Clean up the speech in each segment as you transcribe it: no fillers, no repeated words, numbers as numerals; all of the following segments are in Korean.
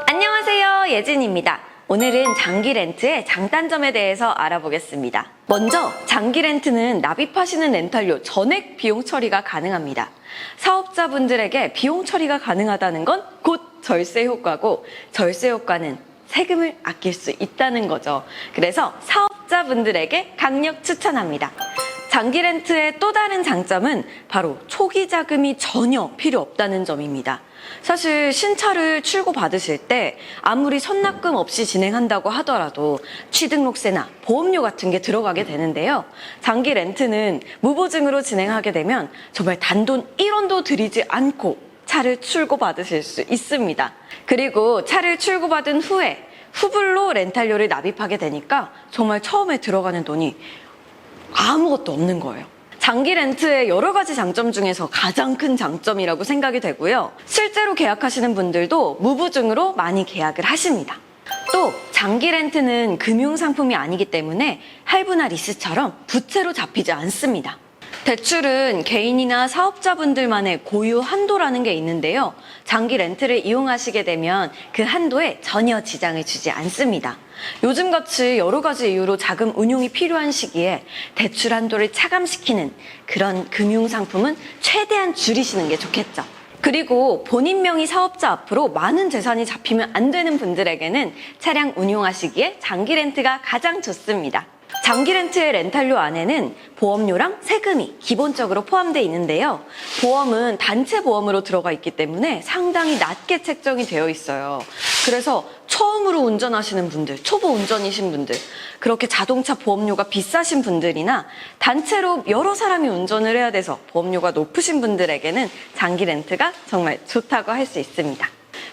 안녕하세요, 예진입니다. 오늘은 장기 렌트의 장단점에 대해서 알아보겠습니다. 먼저 장기 렌트는 납입하시는 렌탈료 전액 비용 처리가 가능합니다. 사업자분들에게 비용 처리가 가능하다는 건 곧 절세 효과고, 절세 효과는 세금을 아낄 수 있다는 거죠. 그래서 사업자분들에게 강력 추천합니다. 장기 렌트의 또 다른 장점은 바로 초기 자금이 전혀 필요 없다는 점입니다. 사실 신차를 출고받으실 때 아무리 선납금 없이 진행한다고 하더라도 취등록세나 보험료 같은 게 들어가게 되는데요. 장기 렌트는 무보증으로 진행하게 되면 정말 단돈 1원도 들이지 않고 차를 출고받으실 수 있습니다. 그리고 차를 출고받은 후에 후불로 렌탈료를 납입하게 되니까 정말 처음에 들어가는 돈이 아무것도 없는 거예요. 장기 렌트의 여러 가지 장점 중에서 가장 큰 장점이라고 생각이 되고요. 실제로 계약하시는 분들도 무보증으로 많이 계약을 하십니다. 또 장기 렌트는 금융상품이 아니기 때문에 할부나 리스처럼 부채로 잡히지 않습니다. 대출은 개인이나 사업자분들만의 고유 한도라는 게 있는데요. 장기 렌트를 이용하시게 되면 그 한도에 전혀 지장을 주지 않습니다. 요즘같이 여러 가지 이유로 자금 운용이 필요한 시기에 대출 한도를 차감시키는 그런 금융상품은 최대한 줄이시는 게 좋겠죠. 그리고 본인 명의 사업자 앞으로 많은 재산이 잡히면 안 되는 분들에게는 차량 운용하시기에 장기 렌트가 가장 좋습니다. 장기 렌트의 렌탈료 안에는 보험료랑 세금이 기본적으로 포함되어 있는데요. 보험은 단체 보험으로 들어가 있기 때문에 상당히 낮게 책정이 되어 있어요. 그래서 처음으로 운전하시는 분들, 초보 운전이신 분들, 그렇게 자동차 보험료가 비싸신 분들이나 단체로 여러 사람이 운전을 해야 돼서 보험료가 높으신 분들에게는 장기 렌트가 정말 좋다고 할 수 있습니다.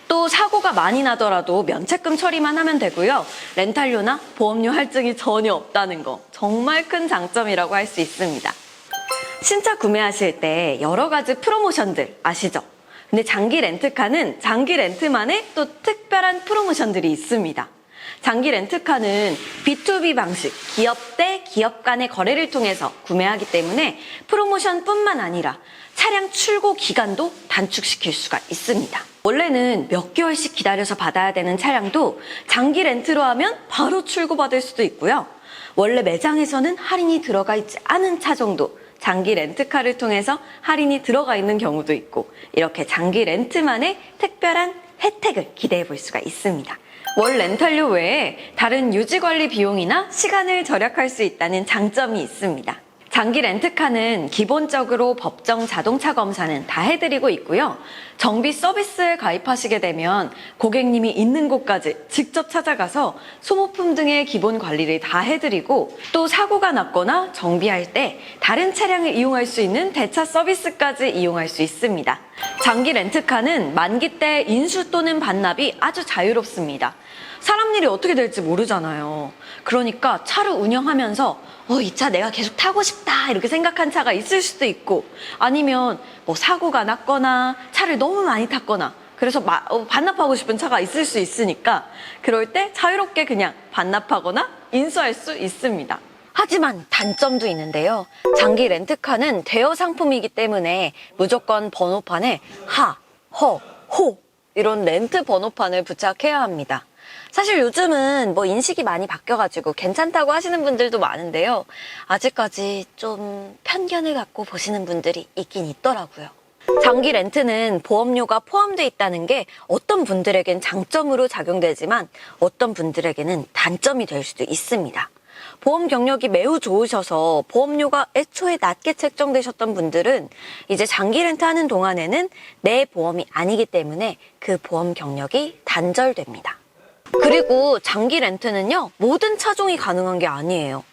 또 사고가 많이 나더라도 면책금 처리만 하면 되고요. 렌탈료나 보험료 할증이 전혀 없다는 거 정말 큰 장점이라고 할 수 있습니다. 신차 구매하실 때 여러 가지 프로모션들 아시죠? 근데 장기 렌트카는 장기 렌트만의 또 특별한 프로모션들이 있습니다. 장기 렌트카는 B2B 방식, 기업 대 기업 간의 거래를 통해서 구매하기 때문에 프로모션뿐만 아니라 차량 출고 기간도 단축시킬 수가 있습니다. 원래는 몇 개월씩 기다려서 받아야 되는 차량도 장기 렌트로 하면 바로 출고받을 수도 있고요. 원래 매장에서는 할인이 들어가 있지 않은 차종도 장기 렌트카를 통해서 할인이 들어가 있는 경우도 있고, 이렇게 장기 렌트만의 특별한 혜택을 기대해 볼 수가 있습니다. 월 렌탈료 외에 다른 유지관리 비용이나 시간을 절약할 수 있다는 장점이 있습니다. 장기 렌트카는 기본적으로 법정 자동차 검사는 다 해드리고 있고요. 정비 서비스에 가입하시게 되면 고객님이 있는 곳까지 직접 찾아가서 소모품 등의 기본 관리를 다 해드리고, 또 사고가 났거나 정비할 때 다른 차량을 이용할 수 있는 대차 서비스까지 이용할 수 있습니다. 장기 렌트카는 만기 때 인수 또는 반납이 아주 자유롭습니다. 사람 일이 어떻게 될지 모르잖아요. 그러니까 차를 운영하면서 이 차 내가 계속 타고 싶다 이렇게 생각한 차가 있을 수도 있고, 아니면 뭐 사고가 났거나 차를 너무 많이 탔거나 그래서 반납하고 싶은 차가 있을 수 있으니까 그럴 때 자유롭게 그냥 반납하거나 인수할 수 있습니다. 하지만 단점도 있는데요. 장기 렌트카는 대여 상품이기 때문에 무조건 번호판에 하, 허, 호 이런 렌트 번호판을 부착해야 합니다. 사실 요즘은 인식이 많이 바뀌어가지고 괜찮다고 하시는 분들도 많은데요. 아직까지 좀 편견을 갖고 보시는 분들이 있긴 있더라고요. 장기 렌트는 보험료가 포함되어 있다는 게 어떤 분들에겐 장점으로 작용되지만 어떤 분들에게는 단점이 될 수도 있습니다. 보험 경력이 매우 좋으셔서 보험료가 애초에 낮게 책정되셨던 분들은 이제 장기 렌트 하는 동안에는 내 보험이 아니기 때문에 그 보험 경력이 단절됩니다. 그리고 장기 렌트는요, 모든 차종이 가능한 게 아니에요.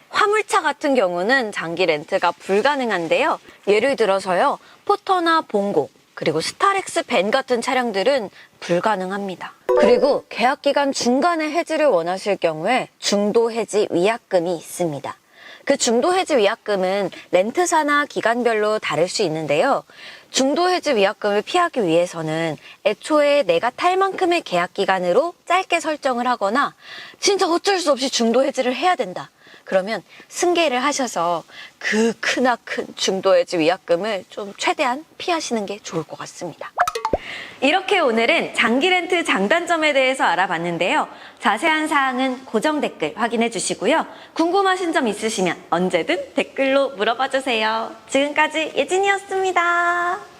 화물차 같은 경우는 장기 렌트가 불가능한데요. 예를 들어서요, 포터나 봉고, 그리고 스타렉스 벤 같은 차량들은 불가능합니다. 그리고 계약기간 중간에 해지를 원하실 경우에 중도해지 위약금이 있습니다. 그 중도해지 위약금은 렌트사나 기간별로 다를 수 있는데요. 중도해지 위약금을 피하기 위해서는 애초에 내가 탈 만큼의 계약기간으로 짧게 설정을 하거나 진짜 어쩔 수 없이 중도해지를 해야 된다. 그러면 승계를 하셔서 그 크나큰 중도해지 위약금을 좀 최대한 피하시는 게 좋을 것 같습니다. 이렇게 오늘은 장기 렌트 장단점에 대해서 알아봤는데요. 자세한 사항은 고정 댓글 확인해 주시고요. 궁금하신 점 있으시면 언제든 댓글로 물어봐 주세요. 지금까지 예진이었습니다.